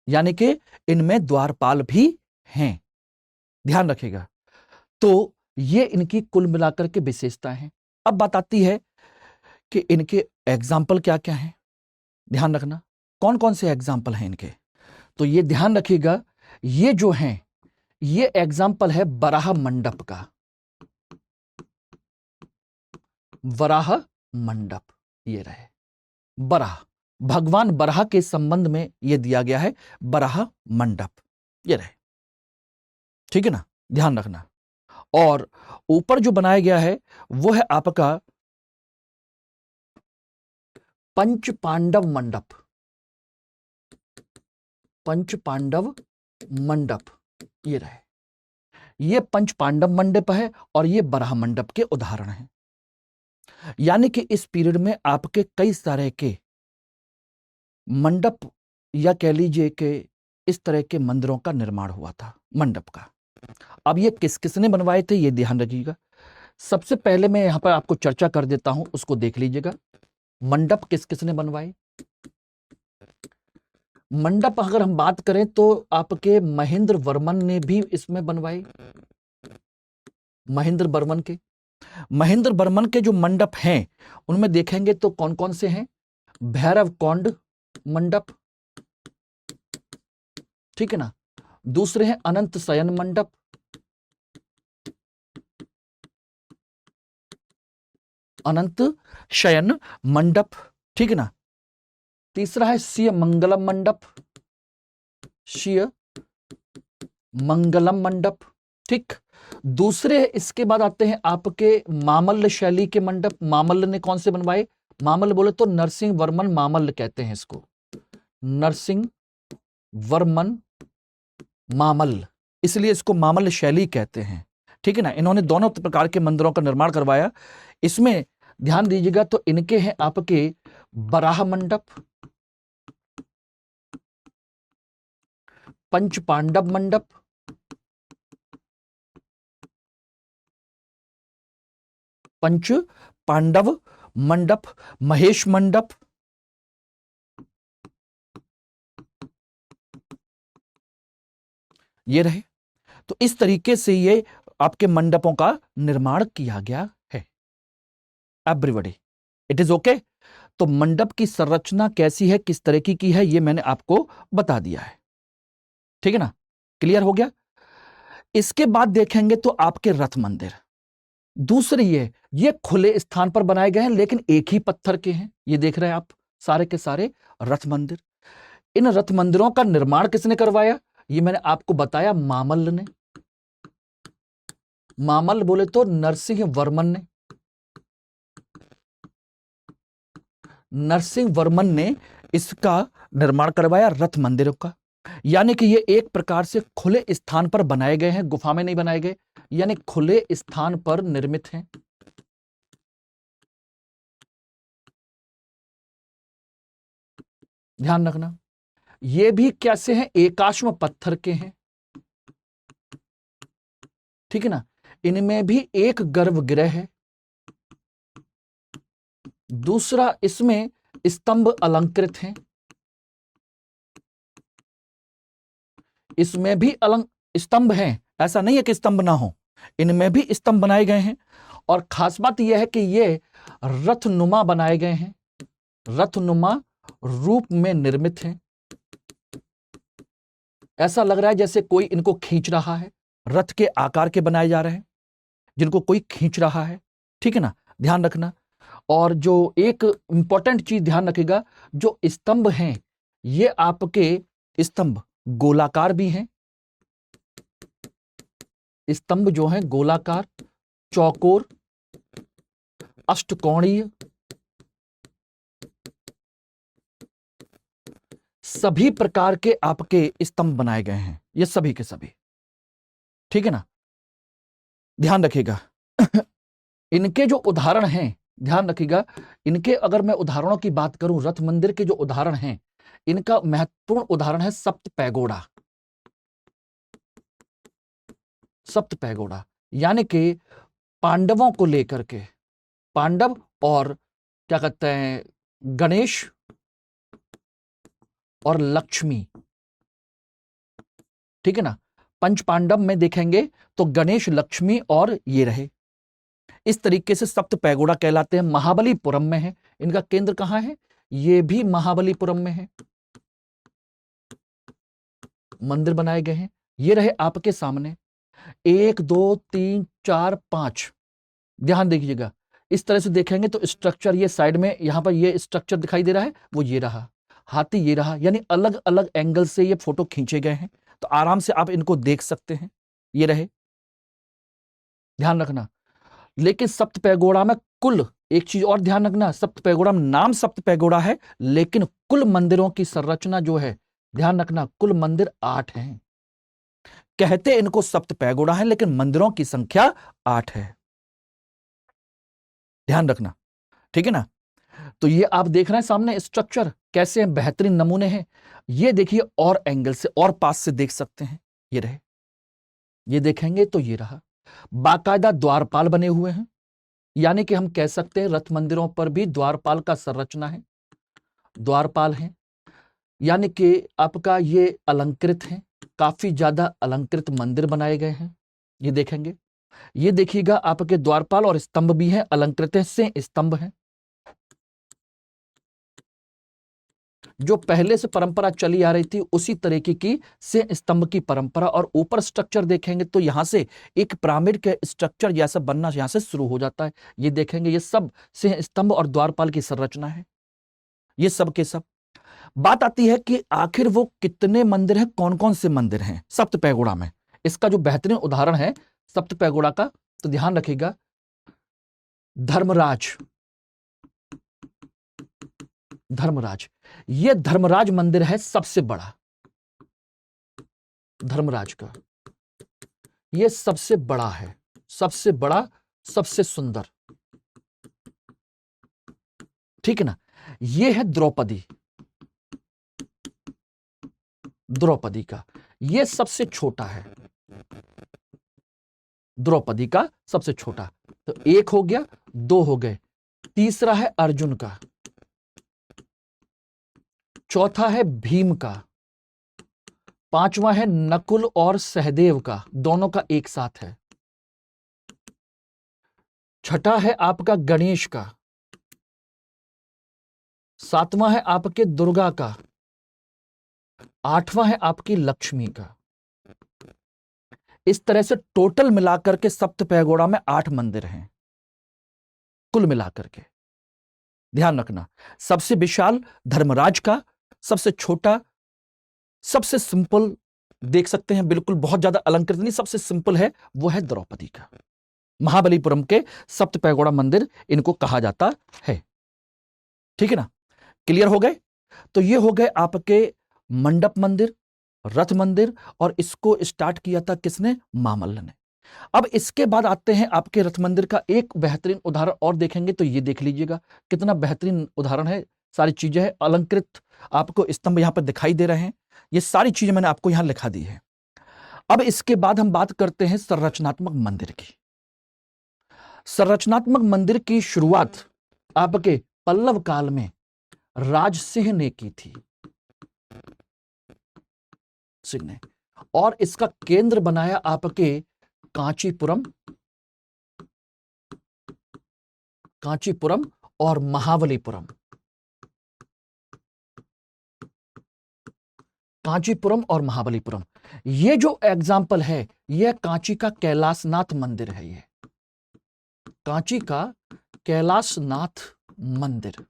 यानी कि इनमें द्वारपाल भी हैं, ध्यान रखिएगा। तो ये इनकी कुल मिलाकर के विशेषता है। अब बात आती है कि इनके एग्जाम्पल क्या क्या हैं, ध्यान रखना, कौन कौन से एग्जाम्पल हैं इनके। तो ये ध्यान रखिएगा, ये जो हैं, ये एग्जाम्पल है बराह मंडप का, वराह मंडप, ये रहे बराह, भगवान बराह के संबंध में यह दिया गया है बराह मंडप, ये रहे, ठीक है ना, ध्यान रखना। और ऊपर जो बनाया गया है वो है आपका पंच पांडव मंडप, पंच पांडव मंडप, ये रहे। ये पंच पांडव मंडप है और ये बराह मंडप के उदाहरण हैं। यानी कि इस पीरियड में आपके कई सारे के मंडप या कह लीजिए कि इस तरह के मंदिरों का निर्माण हुआ था, मंडप का। अब ये किस किसने बनवाए थे ये ध्यान रखिएगा। सबसे पहले मैं यहां पर आपको चर्चा कर देता हूं, उसको देख लीजिएगा। मंडप किस किसने बनवाए? मंडप अगर हम बात करें तो आपके महेंद्र वर्मन ने भी इसमें बनवाए। महेंद्र वर्मन के जो मंडप हैं उनमें देखेंगे तो कौन कौन से हैं? भैरव कोंड मंडप, ठीक है ना। दूसरे हैं अनंत शयन मंडप, अनंत शयन मंडप, ठीक है ना। तीसरा है शिय मंगलम मंडप, शिय मंगलम मंडप, ठीक। दूसरे इसके बाद आते हैं आपके मामल्ल शैली के मंडप। मामल्ल ने कौन से बनवाए? मामल्ल बोले तो नरसिंह वर्मन मामल्ल कहते हैं इसको, नरसिंह वर्मन मामल्ल, इसलिए इसको मामल्ल शैली कहते हैं, ठीक है ना। इन्होंने दोनों प्रकार के मंदिरों का निर्माण करवाया। इसमें ध्यान दीजिएगा तो इनके हैं आपके बराह मंडप, पंच पांडव मंडप, पंच पांडव मंडप, महेश मंडप, ये रहे। तो इस तरीके से ये आपके मंडपों का निर्माण किया गया है। Everybody it is okay. तो मंडप की संरचना कैसी है, किस तरह की है, ये मैंने आपको बता दिया है, ठीक है ना। क्लियर हो गया। इसके बाद देखेंगे तो आपके रथ मंदिर दूसरी ये खुले स्थान पर बनाए गए हैं लेकिन एक ही पत्थर के हैं। ये देख रहे हैं आप सारे के सारे रथ मंदिर। इन रथ मंदिरों का निर्माण किसने करवाया? ये मैंने आपको बताया, मामल्ल ने। मामल्ल बोले तो नरसिंह वर्मन ने। नरसिंह वर्मन ने इसका निर्माण करवाया रथ मंदिरों का। यानी कि ये एक प्रकार से खुले स्थान पर बनाए गए हैं, गुफा में नहीं बनाए गए, यानी खुले स्थान पर निर्मित हैं। ध्यान रखना, ये भी कैसे हैं? एकाश्म पत्थर के हैं, ठीक है ना। इनमें भी एक गर्भगृह है। दूसरा, इसमें स्तंभ अलंकृत हैं। इसमें भी स्तंभ हैं, ऐसा नहीं है कि स्तंभ ना हो, इनमें भी स्तंभ बनाए गए हैं। और खास बात यह है कि ये रथनुमा बनाए गए हैं, रथनुमा रूप में निर्मित हैं। ऐसा लग रहा है जैसे कोई इनको खींच रहा है, रथ के आकार के बनाए जा रहे हैं जिनको कोई खींच रहा है, ठीक है ना। ध्यान रखना। और जो एक इंपॉर्टेंट चीज ध्यान रखिएगा, जो स्तंभ हैं ये आपके स्तंभ गोलाकार भी हैं। स्तंभ जो हैं गोलाकार, चौकोर, अष्टकोणीय, सभी प्रकार के आपके स्तंभ बनाए गए हैं, ये सभी के सभी, ठीक है ना। ध्यान रखिएगा। इनके जो उदाहरण हैं, ध्यान रखिएगा, इनके अगर मैं उदाहरणों की बात करूं, रथ मंदिर के जो उदाहरण हैं, इनका महत्वपूर्ण उदाहरण है सप्त पैगोडा। सप्त पैगोडा यानी कि पांडवों को लेकर के, पांडव और क्या कहते हैं, गणेश और लक्ष्मी, ठीक है ना। पंच पांडव में देखेंगे तो गणेश, लक्ष्मी और ये रहे। इस तरीके से सप्त पैगोडा कहलाते हैं। महाबलीपुरम में है, इनका केंद्र कहां है? ये भी महाबलीपुरम में है। मंदिर बनाए गए हैं, ये रहे आपके सामने 1 2 3 4 5। ध्यान देखिएगा, इस तरह से देखेंगे तो स्ट्रक्चर ये साइड में, यहां पर ये स्ट्रक्चर दिखाई दे रहा है, वो ये रहा, हाथी ये रहा, यानी अलग अलग एंगल से ये फोटो खींचे गए हैं। तो आराम से आप इनको देख सकते हैं, ये रहे। ध्यान रखना। लेकिन सप्त पैगोडा में कुल एक चीज और ध्यान रखना, सप्त पैगोडा में नाम सप्त पैगोडा है लेकिन कुल मंदिरों की संरचना जो है, ध्यान रखना, कुल मंदिर 8 हैं। कहते इनको सप्त पैगोडा है, लेकिन मंदिरों की संख्या 8 है। ध्यान रखना, ठीक है ना। तो ये आप देख रहे हैं सामने स्ट्रक्चर कैसे हैं, बेहतरीन नमूने हैं। ये देखिए और एंगल से और पास से देख सकते हैं। ये रहे, ये देखेंगे तो ये रहा, बाकायदा द्वारपाल बने हुए हैं। यानी कि हम कह सकते हैं रथ मंदिरों पर भी द्वारपाल का संरचना है, द्वारपाल है। यानी कि आपका ये अलंकृत है, काफी ज्यादा अलंकृत मंदिर बनाए गए हैं। ये देखेंगे, ये देखिएगा आपके द्वारपाल और स्तंभ भी हैं, अलंकृत से स्तंभ हैं। जो पहले से परंपरा चली आ रही थी उसी तरीके की से स्तंभ की परंपरा। और ऊपर स्ट्रक्चर देखेंगे तो यहां से एक पिरामिड के स्ट्रक्चर जैसा बनना यहां से शुरू हो जाता है। ये देखेंगे, ये सब से स्तंभ और द्वारपाल की संरचना है, ये सब के सब। बात आती है कि आखिर वो कितने मंदिर हैं, कौन कौन से मंदिर हैं सप्त पैगोडा में। इसका जो बेहतरीन उदाहरण है सप्त पैगोडा का, तो ध्यान रखिएगा, धर्मराज, धर्मराज, ये धर्मराज मंदिर है सबसे बड़ा, धर्मराज का ये सबसे बड़ा है, सबसे बड़ा, सबसे सुंदर, ठीक है ना। ये है द्रौपदी, द्रौपदी का ये सबसे छोटा है, द्रौपदी का सबसे छोटा। तो एक हो गया, दो हो गए, तीसरा है अर्जुन का, चौथा है भीम का, पांचवा है नकुल और सहदेव का, दोनों का एक साथ है, छठा है आपका गणेश का, सातवां है आपके दुर्गा का, आठवां है आपकी लक्ष्मी का। इस तरह से टोटल मिलाकर के सप्त पैगोडा में 8 मंदिर हैं कुल मिलाकर के। ध्यान रखना, सबसे विशाल धर्मराज का, सबसे छोटा, सबसे सिंपल, देख सकते हैं बिल्कुल बहुत ज्यादा अलंकृत नहीं, सबसे सिंपल है वो है द्रौपदी का। महाबलीपुरम के सप्त पैगोडा मंदिर इनको कहा जाता है, ठीक है ना। क्लियर हो गए। तो ये हो गए आपके मंडप मंदिर, रथ मंदिर, और इसको स्टार्ट किया था किसने, मामल्ल ने। अब इसके बाद आते हैं आपके रथ मंदिर का एक बेहतरीन उदाहरण और देखेंगे। तो ये देख लीजिएगा कितना बेहतरीन उदाहरण है, सारी चीजें हैं अलंकृत, आपको स्तंभ यहां पर दिखाई दे रहे हैं, ये सारी चीजें मैंने आपको यहां लिखा दी है। अब इसके बाद हम बात करते हैं संरचनात्मक मंदिर की। संरचनात्मक मंदिर की शुरुआत आपके पल्लव काल में राज सिंह ने की थी, सिंह ने, और इसका केंद्र बनाया आपके कांचीपुरम, कांचीपुरम और महाबलीपुरम, कांचीपुरम और महाबलीपुरम। ये जो एग्जाम्पल है यह कांची का कैलाशनाथ मंदिर है, ये कांची का कैलाशनाथ मंदिर,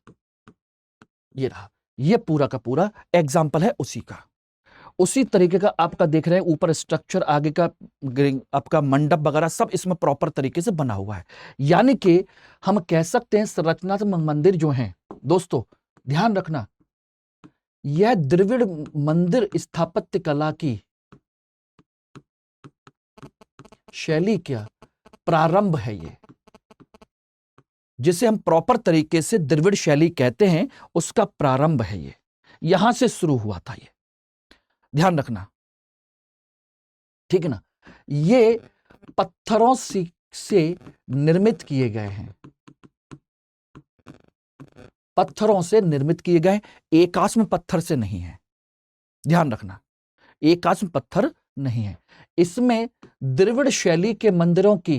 ये रहा, ये पूरा का पूरा एग्जाम्पल है उसी का। उसी तरीके का आपका देख रहे हैं ऊपर स्ट्रक्चर, आगे का आपका मंडप वगैरह सब इसमें प्रॉपर तरीके से बना हुआ है। यानी कि हम कह सकते हैं संरचनात्मक मंदिर जो हैं दोस्तों, ध्यान रखना, यह द्रविड़ मंदिर स्थापत्य कला की शैली क्या प्रारंभ है, ये जिसे हम प्रॉपर तरीके से द्रविड़ शैली कहते हैं उसका प्रारंभ है, ये यहां से शुरू हुआ था, ये ध्यान रखना, ठीक है ना। ये पत्थरों से निर्मित किए गए हैं, पत्थरों से निर्मित किए गए, एकाश्म पत्थर से नहीं है, ध्यान रखना, एकाश्म पत्थर नहीं है। इसमें द्रविड़ शैली के मंदिरों की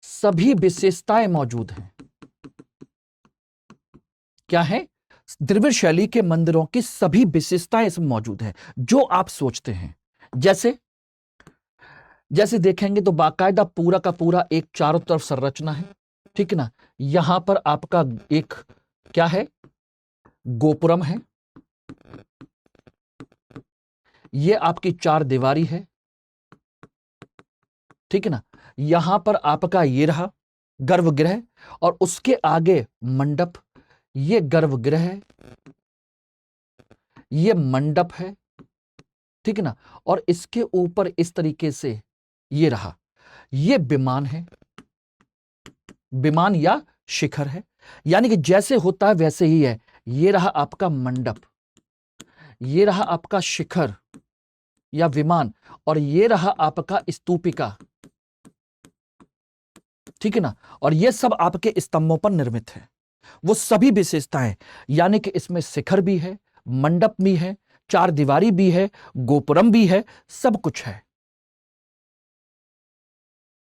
सभी विशेषताएं मौजूद हैं। क्या है, द्रविड़ शैली के मंदिरों की सभी विशेषताएं इसमें मौजूद हैं जो आप सोचते हैं। जैसे देखेंगे तो बाकायदा पूरा का पूरा एक चारों तरफ संरचना है, ठीक है ना। यहां पर आपका एक क्या है, गोपुरम है, ये आपकी 4 दीवारी है, ठीक है ना। यहां पर आपका ये रहा गर्भगृह, और उसके आगे मंडप, ये गर्भगृह है, ये मंडप है, ठीक है ना। और इसके ऊपर इस तरीके से ये रहा, ये विमान है, विमान या शिखर है, यानी कि जैसे होता है वैसे ही है। ये रहा आपका मंडप, ये रहा आपका शिखर या विमान, और ये रहा आपका स्तूपिका, ठीक है ना। और ये सब आपके स्तंभों पर निर्मित है, वो सभी विशेषताएं, यानी कि इसमें शिखर भी है, मंडप भी है, चार दीवारी भी है, गोपुरम भी है, सब कुछ है,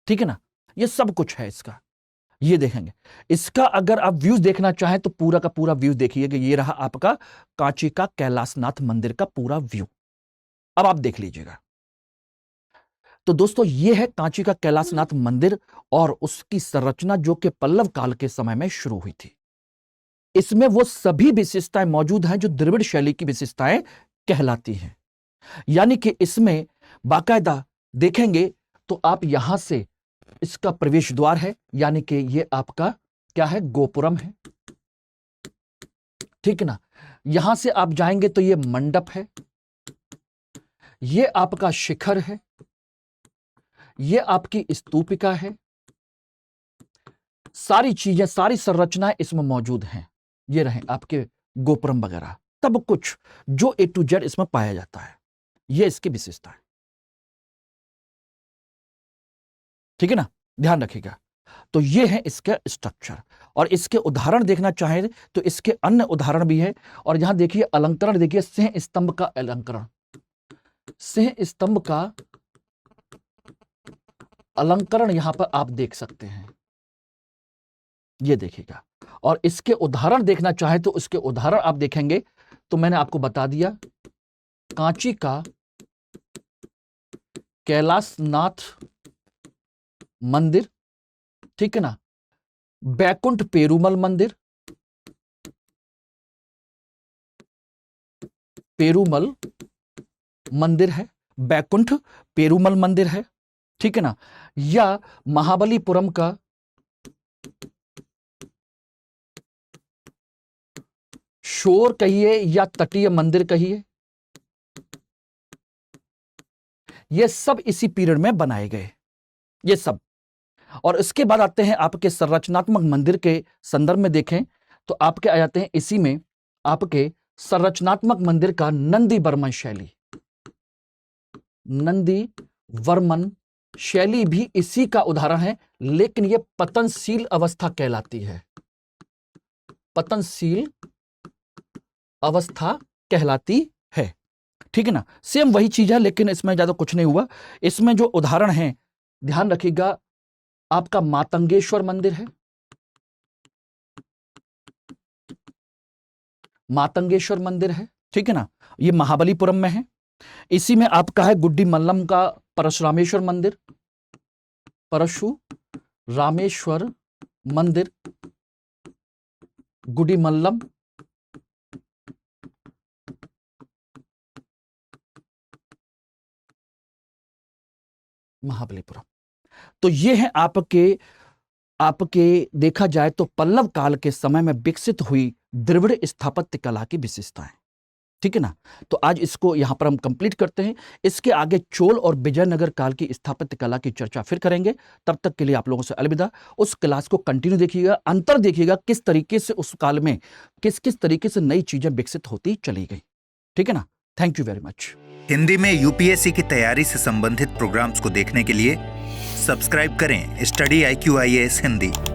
ठीक है ना। ये सब कुछ है इसका, ये देखेंगे। इसका अगर आप व्यूज देखना चाहें तो पूरा का पूरा व्यू देखिएगा। ये रहा आपका कांची का कैलाशनाथ मंदिर का पूरा व्यू, अब आप देख लीजिएगा। तो दोस्तों ये है कांची का कैलाशनाथ मंदिर और उसकी संरचना जो कि पल्लव काल के समय में शुरू हुई थी। इसमें वो सभी विशेषताएं मौजूद हैं जो द्रविड़ शैली की विशेषताएं कहलाती हैं, यानी कि इसमें बाकायदा देखेंगे तो आप यहां से, इसका प्रवेश द्वार है, यानी कि ये आपका क्या है, गोपुरम है, ठीक है ना। यहां से आप जाएंगे तो ये मंडप है, ये आपका शिखर है, ये आपकी स्तूपिका है, सारी चीजें, सारी संरचनाएं इसमें मौजूद हैं। ये रहे आपके गोपुरम वगैरह, सब कुछ जो A to Z इसमें पाया जाता है, ये इसकी विशेषता है, ठीक है ना, ध्यान रखिएगा। तो ये है इसका स्ट्रक्चर, और इसके उदाहरण देखना चाहें तो इसके अन्य उदाहरण भी है। और यहां देखिए अलंकरण, देखिए सिंह स्तंभ का अलंकरण, सिंह स्तंभ का अलंकरण यहां पर आप देख सकते हैं, ये देखिएगा। और इसके उदाहरण देखना चाहें तो इसके उदाहरण आप देखेंगे तो मैंने आपको बता दिया, कांची का कैलाशनाथ मंदिर, ठीक है ना, बैकुंठ पेरुमल मंदिर, पेरुमल मंदिर है, बैकुंठ पेरुमल मंदिर है, ठीक है ना, या महाबलीपुरम का शोर कहिए या तटीय मंदिर कहिए, ये सब इसी पीरियड में बनाए गए, ये सब। और इसके बाद आते हैं आपके संरचनात्मक मंदिर के संदर्भ में देखें तो आपके आ जाते हैं इसी में आपके संरचनात्मक मंदिर का नंदी वर्मन शैली, नंदी वर्मन शैली भी इसी का उदाहरण है, लेकिन यह पतनशील अवस्था कहलाती है, पतनशील अवस्था कहलाती है, ठीक है ना। सेम वही चीज है, लेकिन इसमें ज्यादा कुछ नहीं हुआ। इसमें जो उदाहरण है ध्यान रखिएगा, आपका मातंगेश्वर मंदिर है, मातंगेश्वर मंदिर है, ठीक है ना, ये महाबलीपुरम में है। इसी में आपका है गुड्डी मल्लम का परशुरामेश्वर मंदिर, परशुरामेश्वर मंदिर, गुड्डी मल्लम, महाबलीपुरम। तो ये है आपके देखा जाए तो पल्लव काल के समय में विकसित हुई द्रविड़ स्थापत्य कला की विशेषताएं, ठीक है ना। तो आज इसको यहां पर हम कंप्लीट करते हैं। इसके आगे चोल और विजयनगर काल की स्थापत्य कला की चर्चा फिर करेंगे। तब तक के लिए आप लोगों से अलविदा। उस क्लास को कंटिन्यू देखिएगा, अंतर देखिएगा किस तरीके से उस काल में किस किस तरीके से नई चीजें विकसित होती चली गई, ठीक है ना। Thank you very much. Hindi में यूपीएससी की तैयारी से संबंधित प्रोग्राम्स को देखने के लिए सब्सक्राइब करें स्टडी IQ IAS हिंदी।